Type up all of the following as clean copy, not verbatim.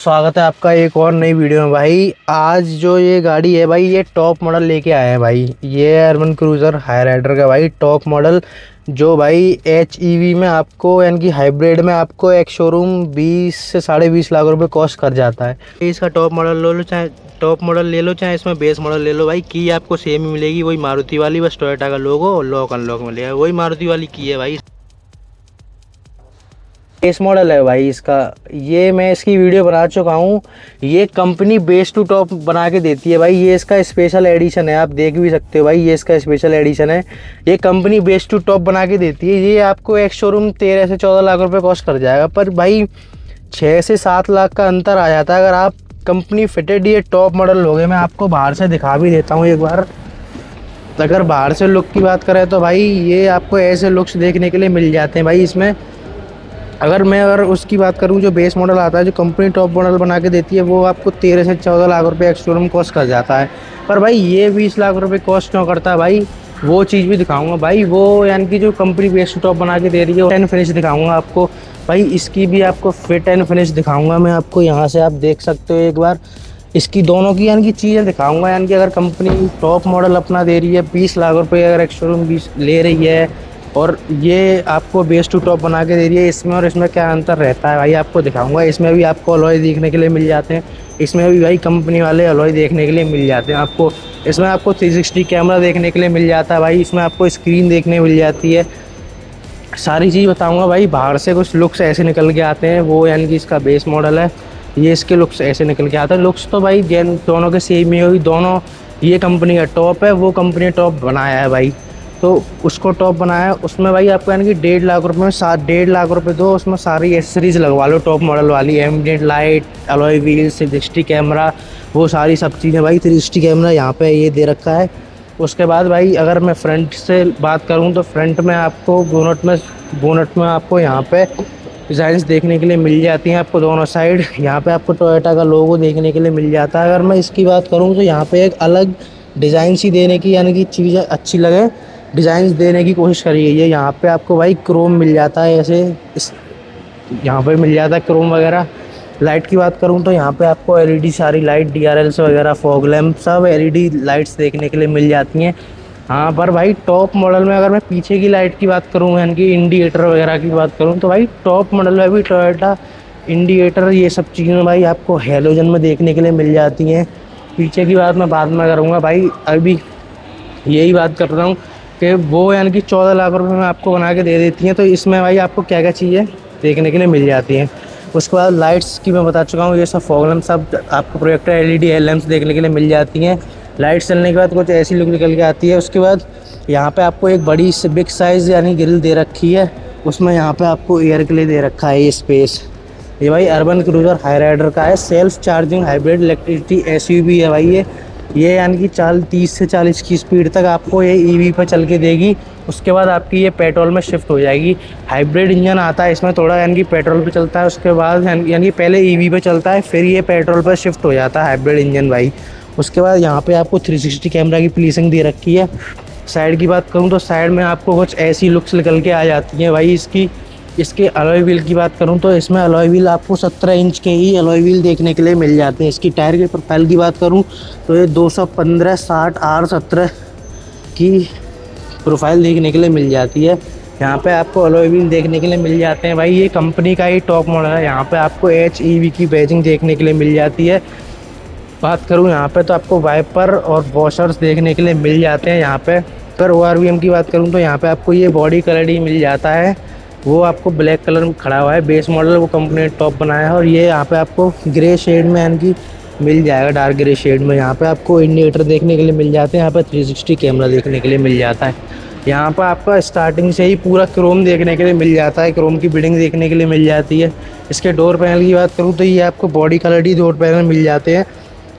स्वागत है आपका एक और नई वीडियो में भाई। आज जो ये गाड़ी है भाई, ये टॉप मॉडल लेके आए हैं भाई। ये अर्बन क्रूज़र हाई राइडर का भाई टॉप मॉडल, जो भाई HEV में आपको यानी कि हाइब्रिड में आपको एक शोरूम 20 से 20.5 लाख रुपए कॉस्ट कर जाता है। इसका टॉप मॉडल ले लो, चाहे टॉप मॉडल ले लो, चाहे इसमें बेस मॉडल ले लो भाई, की आपको सेम ही मिलेगी, वही मारुति वाली, बस टोयोटा का लोगो और लॉक अनलॉक मिलेगा, वही मारुति वाली की है भाई। बेस मॉडल है भाई इसका। ये मैं इसकी वीडियो बना चुका हूँ। ये कंपनी बेस टू टॉप बना के देती है भाई। ये इसका स्पेशल एडिशन है, आप देख भी सकते हो भाई, ये इसका स्पेशल एडिशन है। ये कंपनी बेस टू टॉप बना के देती है। ये आपको एक शोरूम 13 से 14 लाख रुपए कॉस्ट कर जाएगा, पर भाई 6 से 7 लाख का अंतर आ जाता है अगर आप कंपनी फिटेड ये टॉप मॉडल लोगे। मैं आपको बाहर से दिखा भी देता हूँ एक बार। अगर बाहर से लुक की बात करें तो भाई ये आपको ऐसे लुक्स देखने के लिए मिल जाते हैं भाई इसमें। अगर उसकी बात करूं, जो बेस मॉडल आता है, जो कंपनी टॉप मॉडल बना के देती है, वो आपको 13 से 14 लाख रुपए एक्स शोरूम कॉस्ट कर जाता है। पर भाई ये 20 लाख रुपए कॉस्ट क्यों करता है भाई, वो चीज़ भी दिखाऊंगा भाई। वो यानी कि जो कंपनी बेस टॉप बना के दे रही है, एंड फिनिश दिखाऊंगा आपको भाई। इसकी भी आपको फिट एंड फिनिश दिखाऊंगा मैं आपको। यहाँ से आप देख सकते हो एक बार, इसकी दोनों की यानी कि चीज़ें दिखाऊंगा। यानी कि अगर कंपनी टॉप मॉडल अपना दे रही है 20 लाख रुपए, अगर एक्स शोरूम 20 ले रही है, और ये आपको बेस टू टॉप बना के दे रही है, इसमें और इसमें क्या अंतर रहता है भाई आपको दिखाऊंगा। इसमें भी आपको अलॉय देखने के लिए मिल जाते हैं, इसमें भी भाई कंपनी वाले अलॉय देखने के लिए मिल जाते हैं आपको। इसमें आपको 360 कैमरा देखने के लिए मिल जाता है भाई, इसमें आपको स्क्रीन देखने मिल जाती है। सारी चीज़ बताऊँगा भाई। बाहर से कुछ लुक्स ऐसे निकल के आते हैं, वो यानी कि इसका बेस मॉडल है, ये इसके लुक्स ऐसे निकल के आते हैं। लुक्स तो भाई दोनों के सेम ही होगी, दोनों। ये कंपनी का टॉप है, वो कंपनी टॉप बनाया है भाई, तो उसको टॉप बनाया। उसमें भाई आपको यानी कि 1.5 लाख रुपये में 1.5 लाख रुपये दो, उसमें सारी एसेसरीज लगवा लो टॉप मॉडल वाली, ambient light, alloy wheel, 360 camera, वो सारी सब चीज़ें भाई। 360 कैमरा यहाँ पे ये दे रखा है। उसके बाद भाई अगर मैं फ्रंट से बात करूँ तो फ्रंट में आपको बोनट में आपको यहाँ पे डिज़ाइंस देखने के लिए मिल जाती हैं आपको दोनों साइड। यहाँ पे आपको टोयोटा का लोगो देखने के लिए मिल जाता है। अगर मैं इसकी बात करूँ तो यहाँ पे एक अलग डिज़ाइन सी देने की, यानी कि चीज़ें अच्छी लगे, डिज़ाइंस देने की कोशिश करी गई है। यहाँ पे आपको भाई क्रोम मिल जाता है, ऐसे यहाँ पे मिल जाता है क्रोम वगैरह। लाइट की बात करूँ तो यहाँ पे आपको LED सारी लाइट, DRLs वगैरह, फॉग लैम्प, सब LED लाइट्स देखने के लिए मिल जाती हैं। हाँ, पर भाई टॉप मॉडल में अगर मैं पीछे की लाइट की बात करूँ, यानी कि इंडिकेटर वगैरह की बात करूँ, तो भाई टॉप मॉडल में भी टोयोटा इंडिकेटर, ये सब चीज़ें भाई आपको हेलोजन में देखने के लिए मिल जाती हैं। पीछे की बात मैं बाद में करूँगा भाई, अभी यही बात कर रहा हूँ कि वो यानी कि 14 लाख रुपए में आपको बना के दे देती हैं। तो इसमें भाई आपको क्या क्या चीज़ें देखने के लिए मिल जाती हैं। उसके बाद लाइट्स की मैं बता चुका हूँ, ये सब फॉग लैम्प, सब आपको प्रोजेक्टर LED लैम्प्स देखने के लिए मिल जाती हैं। लाइट चलने के बाद कुछ ऐसी लुक निकल के आती है। उसके बाद यहाँ पे आपको एक बड़ी बिग साइज़ यानी ग्रिल दे रखी है, उसमें यहाँ पे आपको एयर के लिए दे रखा है ये स्पेस। ये भाई अर्बन क्रूज़र हाई राइडर का है, self charging hybrid electricity SUV है भाई ये यानी कि 30 से 40 की स्पीड तक आपको ये EV पर चल के देगी। उसके बाद आपकी ये पेट्रोल में शिफ्ट हो जाएगी। हाइब्रिड इंजन आता है इसमें थोड़ा, यानी कि पेट्रोल पे चलता है, उसके बाद यानी कि पहले EV पे चलता है, फिर ये पेट्रोल पर शिफ्ट हो जाता है हाइब्रिड इंजन भाई। उसके बाद यहाँ पे आपको 360 कैमरा की प्लेसिंग दे रखी है। साइड की बात करूँ तो साइड में आपको कुछ ऐसी लुक्स निकल के आ जाती हैं भाई इसकी। इसके अलॉय व्हील की बात करूं तो इसमें अलॉय व्हील आपको 17 इंच के ही अलॉय व्हील देखने के लिए मिल जाते हैं। इसकी टायर के प्रोफाइल की बात करूं तो ये 215/60 R17 की प्रोफाइल देखने के लिए मिल जाती है। यहाँ पे आपको अलॉय व्हील देखने के लिए मिल जाते हैं भाई। ये कंपनी का ही टॉप मॉडल है। यहाँ पे आपको HEV की बैजिंग देखने के लिए मिल जाती है। बात करूँ यहाँ पे तो आपको वाइपर और वॉशर्स देखने के लिए मिल जाते हैं यहाँ पे। पर ORVM की बात करूँ तो यहाँ पे आपको ये बॉडी कलर ही मिल जाता है, वो आपको ब्लैक कलर में खड़ा हुआ है। बेस मॉडल वो कंपनी ने टॉप बनाया है, और ये यहाँ पे आपको ग्रे शेड में यानी कि मिल जाएगा, डार्क ग्रे शेड में। यहाँ पे आपको इंडिकेटर देखने के लिए मिल जाते हैं, यहाँ पे 360 कैमरा देखने के लिए मिल जाता है। यहाँ पर आपका स्टार्टिंग से ही पूरा क्रोम देखने के लिए मिल जाता है, क्रोम की बिडिंग देखने के लिए मिल जाती है। इसके डोर पैनल की बात करूँ तो ये आपको बॉडी कलर ही डोर पैनल मिल जाते हैं।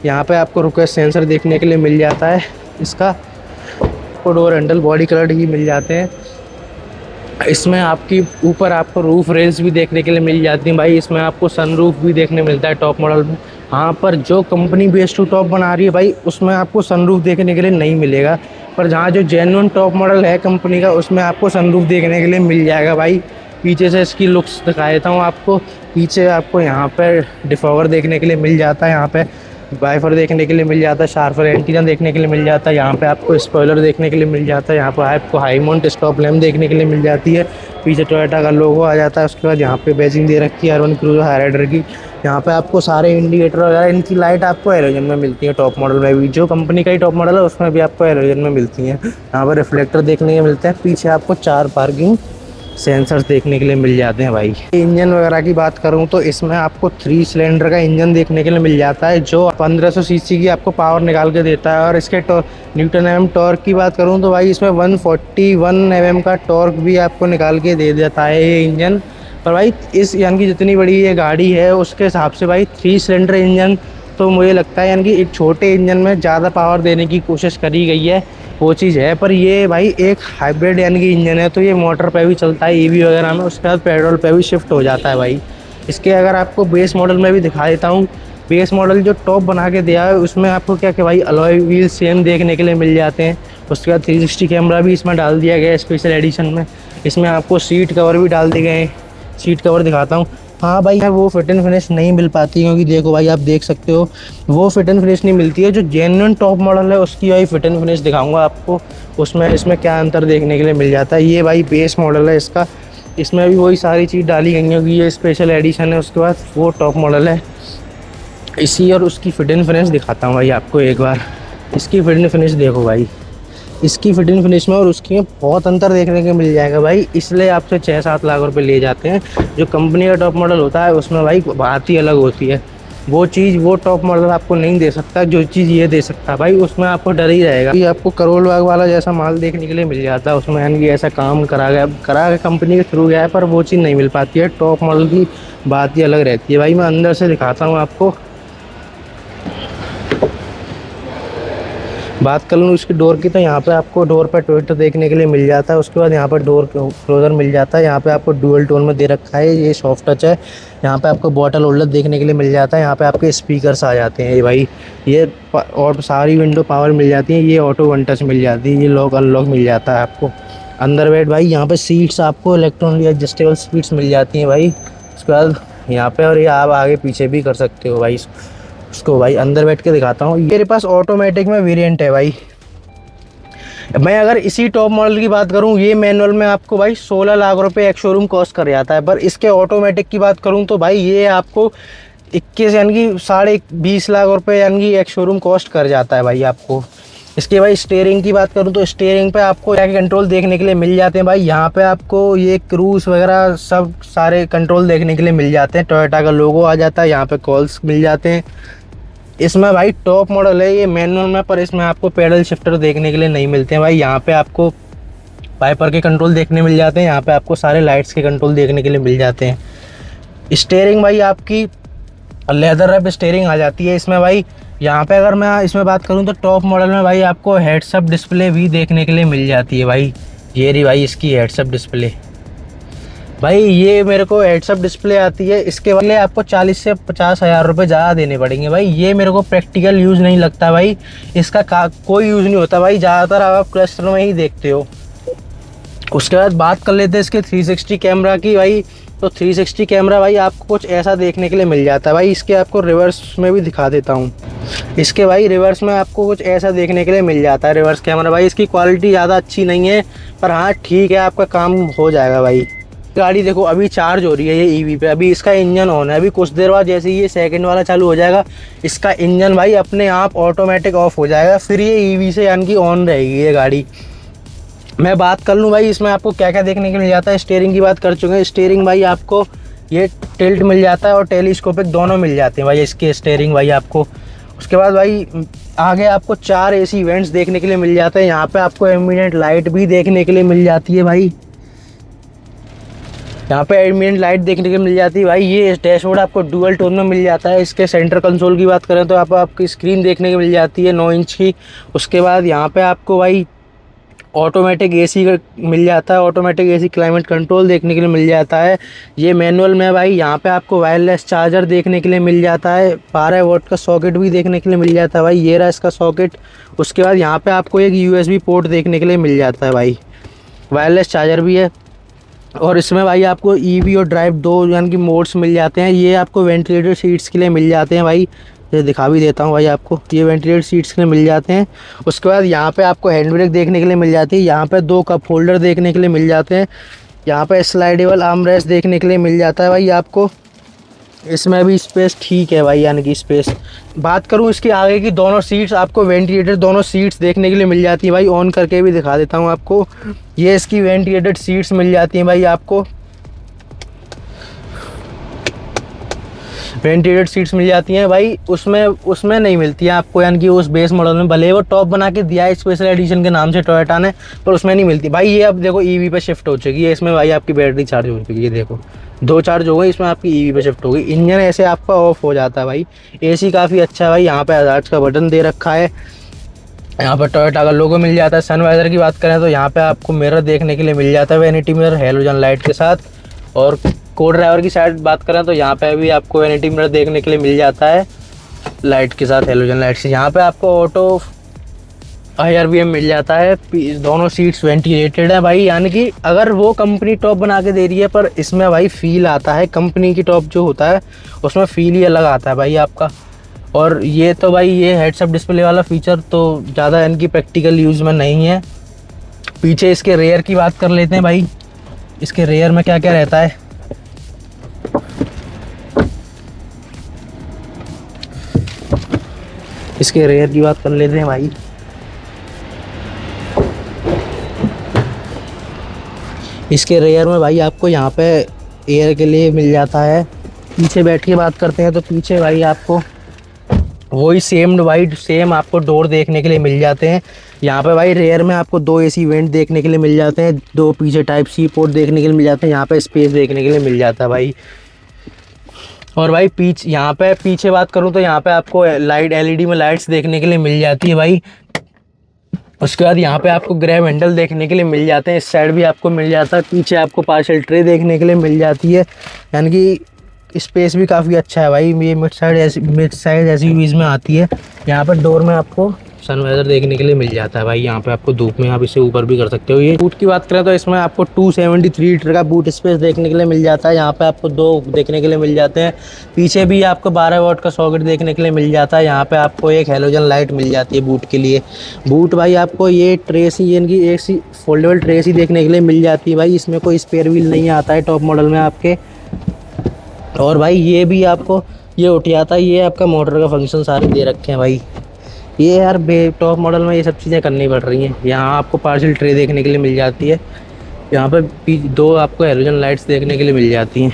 यहाँ पर आपको रिक्वेस्ट सेंसर देखने के लिए मिल जाता है। इसका आपको डोर हैंडल बॉडी कलर ही मिल जाते हैं। इसमें आपकी ऊपर आपको रूफ रेल्स भी देखने के लिए मिल जाती हैं भाई। इसमें आपको सनरूफ भी देखने मिलता है टॉप मॉडल में। हाँ, पर जो कंपनी बेस टू टॉप बना रही है भाई, उसमें आपको सनरूफ देखने के लिए नहीं मिलेगा। पर जहाँ जो जेन्युइन टॉप मॉडल है कंपनी का, उसमें आपको सनरूफ देखने के लिए मिल जाएगा भाई। पीछे से इसकी लुक्स दिखा देता हूँ आपको। पीछे आपको यहाँ पर डिफॉगर देखने के लिए मिल जाता है, यहाँ पे वाइफर देखने के लिए मिल जाता है, शार्पर एंटीना देखने के लिए मिल जाता है, यहाँ पे आपको स्पॉइलर देखने के लिए मिल जाता है, यहाँ पर आपको हाई माउंट स्टॉप लैम्प देखने के लिए मिल जाती है, पीछे टोयोटा का लोगो आ जाता है। उसके बाद यहाँ पे बैजिंग दे रखी है R1 क्रूजर हाईराइडर की। यहाँ पे आपको सारे इंडिकेटर वगैरह, इनकी लाइट आपको हैलोजन में मिलती है। टॉप मॉडल में भी, जो कंपनी का ही टॉप मॉडल है उसमें भी आपको हैलोजन में मिलती हैं। यहाँ पर रिफ्लेक्टर देखने के मिलते हैं। पीछे आपको 4 पार्किंग सेंसर्स देखने के लिए मिल जाते हैं भाई। इंजन वगैरह की बात करूं तो इसमें आपको 3 सिलेंडर का इंजन देखने के लिए मिल जाता है, जो 1500 सीसी की आपको पावर निकाल के देता है। और इसके न्यूटन एम टॉर्क की बात करूं तो भाई इसमें 141 mm का टॉर्क भी आपको निकाल के दे देता है ये इंजन। पर भाई इस यानी कि जितनी बड़ी ये गाड़ी है उसके हिसाब से भाई 3 सिलेंडर इंजन तो मुझे लगता है यानी कि एक छोटे इंजन में ज़्यादा पावर देने की कोशिश करी गई है, वो चीज़ है। पर ये भाई एक हाइब्रिड यानी कि इंजन है, तो ये मोटर पे भी चलता है ईवी वगैरह में, उसके बाद पेट्रोल पे भी शिफ्ट हो जाता है भाई। इसके अगर आपको बेस मॉडल में भी दिखा देता हूँ, बेस मॉडल जो टॉप बना के दिया है उसमें आपको क्या कि भाई अलॉय व्हील सेम देखने के लिए मिल जाते हैं। उसके बाद 360 कैमरा भी इसमें डाल दिया गया है स्पेशल एडिशन में। इसमें आपको सीट कवर भी डाल दिए गए हैं, सीट कवर दिखाता हूँ। हाँ भाई, वो फिट एंड फिनिश नहीं मिल पाती, क्योंकि देखो भाई आप देख सकते हो वो फिट एंड फिनिश नहीं मिलती है। जो जेन्युइन टॉप मॉडल है उसकी भाई फिट एंड फिनिश दिखाऊंगा आपको, उसमें इसमें क्या अंतर देखने के लिए मिल जाता है। ये भाई बेस मॉडल है इसका, इसमें भी वही सारी चीज़ डाली गई है क्योंकि ये स्पेशल एडिशन है। उसके बाद वो टॉप मॉडल है, इसी और उसकी फिट एंड फिनिश दिखाता हूँ भाई आपको एक बार। इसकी फिट एंड फिनिश देखो भाई, इसकी फिट एंड फिनिश में और उसकी में बहुत अंतर देखने को मिल जाएगा भाई। इसलिए आपसे 6-7 लाख रुपए ले जाते हैं। जो कंपनी का टॉप मॉडल होता है उसमें भाई बात ही अलग होती है। वो चीज़ वो टॉप मॉडल आपको नहीं दे सकता जो चीज़ ये दे सकता है भाई, उसमें आपको डर ही रहेगा कि आपको करोड़ बाग वाला जैसा माल देखने के लिए मिल जाता है उसमें, यानी कि ऐसा काम करा गया कंपनी के थ्रू गया है, पर वो चीज़ नहीं मिल पाती है। टॉप मॉडल की बात ही अलग रहती है भाई। मैं अंदर से दिखाता हूँ आपको, बात कर लूँ इसकी डोर की, तो यहाँ पे आपको डोर पर टोयोटा देखने के लिए मिल जाता है। उसके बाद यहाँ पर डोर क्लोजर मिल जाता है। यहाँ पे आपको डुअल टोन में दे रखा है, ये सॉफ्ट टच है। यहाँ पे आपको बॉटल होल्डर देखने के लिए मिल जाता है। यहाँ पे आपके स्पीकर्स आ जाते हैं ये भाई, ये और सारी विंडो पावर मिल जाती है। ये ऑटो वन टच मिल जाती है, ये लॉक अनलॉक मिल जाता है आपको। अंदर बैठ भाई यहाँ पर सीट्स आपको इलेक्ट्रॉनिक एडजस्टेबल सीट्स मिल जाती हैं भाई। उसके बाद यहाँ पर, और ये आप आगे पीछे भी कर सकते हो भाई उसको भाई। अंदर बैठ के दिखाता हूँ, मेरे पास ऑटोमेटिक में वेरिएंट है भाई। मैं अगर इसी टॉप मॉडल की बात करूँ, ये मैनुअल में आपको भाई 16 लाख रुपए एक शोरूम कॉस्ट कर जाता है। पर इसके ऑटोमेटिक की बात करूँ तो भाई ये आपको 21 यानी कि 20.5 लाख रुपए यानी कि एक शोरूम कॉस्ट कर जाता है भाई आपको। इसके भाई स्टीयरिंग की बात करूँ तो स्टीयरिंग पे आपको क्या कंट्रोल देखने के लिए मिल जाते हैं भाई। यहाँ पे आपको ये क्रूज वगैरह सब सारे कंट्रोल देखने के लिए मिल जाते हैं। टोयोटा का लोगो आ जाता है, यहाँ पे कॉल्स मिल जाते हैं। इसमें भाई टॉप मॉडल है ये मैनुअल में, पर इसमें आपको पैडल शिफ्टर देखने के लिए नहीं मिलते हैं भाई। यहाँ पे आपको वाइपर के कंट्रोल देखने मिल जाते हैं, यहाँ पे आपको सारे लाइट्स के कंट्रोल देखने के लिए मिल जाते हैं। स्टीयरिंग भाई आपकी लेदर रैप स्टीयरिंग आ जाती है इसमें भाई। यहाँ पे अगर मैं इसमें बात करूँ तो टॉप मॉडल में भाई आपको हेड्सअप डिस्प्ले भी देखने के लिए मिल जाती है भाई। ये रही भाई इसकी हेड्सअप डिस्प्ले भाई, ये मेरे को हेड्सअप डिस्प्ले आती है। इसके बदले आपको 40 से 50 हज़ार रुपये ज़्यादा देने पड़ेंगे भाई। ये मेरे को प्रैक्टिकल यूज़ नहीं लगता भाई, इसका कोई यूज़ नहीं होता भाई, ज़्यादातर आप क्लस्टर में ही देखते हो। उसके बाद बात कर लेते हैं इसके 360 कैमरा की भाई। तो 360 कैमरा भाई आपको कुछ ऐसा देखने के लिए मिल जाता है भाई। इसके आपको रिवर्स में भी दिखा देता हूँ। इसके भाई रिवर्स में आपको कुछ ऐसा देखने के लिए मिल जाता है रिवर्स कैमरा भाई। इसकी क्वालिटी ज़्यादा अच्छी नहीं है, पर हाँ ठीक है, आपका काम हो जाएगा भाई। गाड़ी देखो अभी चार्ज हो रही है ये ईवी पे, अभी इसका इंजन ऑन है। अभी कुछ देर बाद जैसे ही ये सेकंड वाला चालू हो जाएगा, इसका इंजन भाई अपने आप ऑटोमेटिक ऑफ हो जाएगा, फिर ये ईवी से यानी कि ऑन रहेगी ये गाड़ी। मैं बात कर लूँ भाई इसमें आपको क्या क्या देखने को मिल जाता है। स्टीयरिंग की बात कर चुके हैं। स्टीयरिंग भाई आपको ये टिल्ट मिल जाता है और टेलीस्कोपिक दोनों मिल जाते हैं भाई इसके स्टीयरिंग भाई आपको। उसके बाद भाई आगे आपको 4 AC वेंट्स देखने के लिए मिल जाते हैं। यहाँ पे आपको एम्बिएंट लाइट भी देखने के लिए मिल जाती है भाई। यहाँ पे एम्बिएंट लाइट देखने को मिल जाती है भाई। ये डैशबोर्ड आपको डुअल टोन में मिल जाता है। इसके सेंटर कंसोल की बात करें तो आपकी स्क्रीन देखने को मिल जाती है 9 इंच की। उसके बाद यहाँ पे आपको भाई ऑटोमेटिक AC का मिल जाता है, ऑटोमेटिक AC क्लाइमेट कंट्रोल देखने के लिए मिल जाता है। ये मैनुअल में भाई यहाँ पे आपको वायरलेस चार्जर देखने के लिए मिल जाता है। 12 वोल्ट का सॉकेट भी देखने के लिए मिल जाता है भाई, ये रहा इसका सॉकेट। उसके बाद यहाँ पे आपको एक USB पोर्ट देखने के लिए मिल जाता है भाई, वायरलेस चार्जर भी है। और इसमें भाई आपको ईवी और ड्राइव दो यानी कि मोड्स मिल जाते हैं। ये आपको वेंटिलेटेड सीट्स के लिए मिल जाते हैं भाई, ये दिखा भी देता हूँ भाई आपको, ये वेंटिलेटेड सीट्स के लिए मिल जाते हैं। उसके बाद यहाँ पे आपको हैंड ब्रेक देखने के लिए मिल जाती है, यहाँ पे 2 कप होल्डर देखने के लिए मिल जाते हैं, यहाँ पे स्लाइडेबल आर्म रेस्ट देखने के लिए मिल जाता है भाई आपको। इसमें भी स्पेस ठीक है भाई, यानी कि स्पेस। बात करूँ इसकी आगे की, दोनों सीट्स आपको वेंटिलेटेड दोनों सीट्स देखने के लिए मिल जाती है भाई। ऑन करके भी दिखा देता हूँ आपको, ये इसकी वेंटिलेटेड सीट्स मिल जाती हैं भाई आपको, वेंटिलेटेड सीट्स मिल जाती हैं भाई। उसमें नहीं मिलती है आपको, यानी कि उस बेस मॉडल में, भले वो टॉप बना के दिया है स्पेशल एडिशन के नाम से टोयोटा ने, पर उसमें नहीं मिलती भाई। ये अब देखो ईवी पे शिफ्ट हो चुकी है, इसमें भाई आपकी बैटरी चार्ज हो चुकी है, देखो 2 चार्ज हो गई, इसमें आपकी ईवी पे शिफ्ट हो गई। इंजन ऐसे आपका ऑफ हो जाता है भाई। एसी काफ़ी अच्छा है भाई, यहाँ पे आजाद का बटन दे रखा है, यहाँ पर टोयोटा का लोगो मिल जाता है। सनवाइजर की बात करें तो यहाँ पे आपको मिरर देखने के लिए मिल जाता है, वैनिटी मिरर हैलोजन लाइट के साथ। और को ड्राइवर की साइड बात करें तो यहाँ पे भी आपको वैनिटी मिरर देखने के लिए मिल जाता है लाइट के साथ, हैलोजन लाइट से। यहाँ पे आपको ऑटो IRVM मिल जाता है। दोनों सीट्स वेंटिलेटेड है भाई, यानी कि अगर वो कंपनी टॉप बना के दे रही है, पर इसमें भाई फील आता है कंपनी की टॉप जो होता है उसमें फील ही अलग आता है भाई आपका। और ये तो भाई ये हेड्स अप डिस्प्ले वाला फीचर तो ज़्यादा इनकी प्रैक्टिकल यूज़ में नहीं है। पीछे इसके रेयर की बात कर लेते हैं भाई, इसके रेयर में क्या क्या रहता है। इसके रेयर की बात कर लेते हैं भाई, इसके रेयर में भाई आपको यहाँ पे एयर के लिए मिल जाता है। पीछे बैठ के बात करते हैं तो पीछे भाई आपको वही सेम आपको डोर देखने के लिए मिल जाते हैं। यहाँ पे भाई रेयर में आपको 2 AC वेंट देखने के लिए मिल जाते हैं, 2 पीछे टाइप C पोर्ट देखने के लिए मिल जाते हैं, यहाँ पे स्पेस देखने के लिए मिल जाता है भाई। और भाई यहाँ पे पीछे बात करूँ तो यहाँ पे आपको लाइट LED में लाइट्स देखने के लिए मिल जाती है भाई। उसके बाद यहाँ पे आपको ग्रैब हैंडल देखने के लिए मिल जाते हैं, इस साइड भी आपको मिल जाता है। पीछे आपको पार्सल ट्रे देखने के लिए मिल जाती है, यानी कि स्पेस भी काफ़ी अच्छा है भाई। ये मिड साइड SUVs में आती है। यहाँ पर डोर में आपको सनवाइजर देखने के लिए मिल जाता है भाई, यहाँ पे आपको धूप में आप इसे ऊपर भी कर सकते हो। ये बूट की बात करें तो इसमें आपको 273 लीटर का बूट स्पेस देखने के लिए मिल जाता है, यहाँ पे आपको 2 देखने के लिए मिल जाते हैं। पीछे भी आपको 12 वॉट का सॉकेट देखने के लिए मिल जाता है, यहाँ पे आपको एक हैलोजन लाइट मिल जाती है बूट के लिए। बूट भाई आपको ये ट्रेस ही, इनकी एक सी फोल्डेबल ट्रेस ही देखने के लिए मिल जाती है भाई, इसमें कोई स्पेयर व्हील नहीं आता है टॉप मॉडल में आपके। और भाई ये भी आपको ये उठ जाता है, ये आपका मोटर का फंक्शन सारे दे रखे हैं भाई। ये यार टॉप मॉडल में ये सब चीज़ें करनी पड़ रही हैं। यहाँ आपको पार्सल ट्रे देखने के लिए मिल जाती है, यहाँ पे 2 आपको हैलोजन लाइट्स देखने के लिए मिल जाती हैं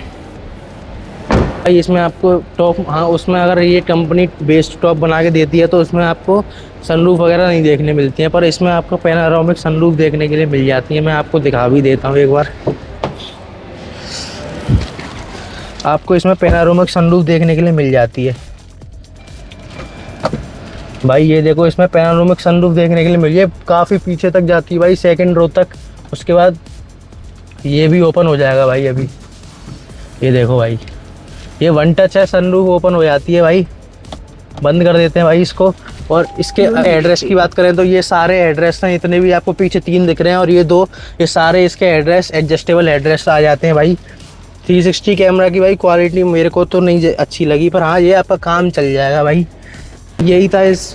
भाई। इसमें आपको टॉप, हाँ उसमें अगर ये कंपनी बेस्ट टॉप बना के देती है तो उसमें आपको सनरूफ वगैरह नहीं देखने मिलती हैं, पर इसमें आपको पैनारोमिक सनरूफ देखने के लिए मिल जाती है। मैं आपको दिखा भी देता हूँ एक बार, आपको इसमें पैनारोमिक सनरूफ देखने के लिए मिल जाती है भाई। ये देखो इसमें पैनारोमिक सनरूफ देखने के लिए मिल है, काफ़ी पीछे तक जाती है भाई, 2nd रो तक। उसके बाद ये भी ओपन हो जाएगा भाई अभी, ये देखो भाई, ये 1 टच है, सनरूफ ओपन हो जाती है भाई। बंद कर देते हैं भाई इसको। और इसके एड्रेस की बात करें तो ये सारे एड्रेस हैं, इतने भी आपको पीछे 3 दिख रहे हैं और ये 2, ये सारे इसके एड्रेस एडजस्टेबल एड्रेस आ जाते हैं भाई। 360 कैमरा की भाई क्वालिटी मेरे को तो नहीं अच्छी लगी, पर हाँ ये आपका काम चल जाएगा भाई। यही था इस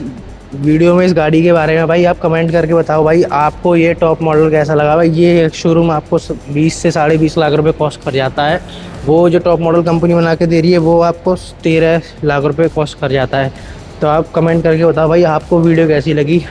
वीडियो में इस गाड़ी के बारे में भाई। आप कमेंट करके बताओ भाई आपको ये टॉप मॉडल कैसा लगा भाई। ये शोरूम आपको 20 से 20.5 लाख रुपए कॉस्ट कर जाता है, वो जो टॉप मॉडल कंपनी बना के दे रही है वो आपको 13 लाख रुपए कॉस्ट कर जाता है। तो आप कमेंट करके बताओ भाई आपको वीडियो कैसी लगी।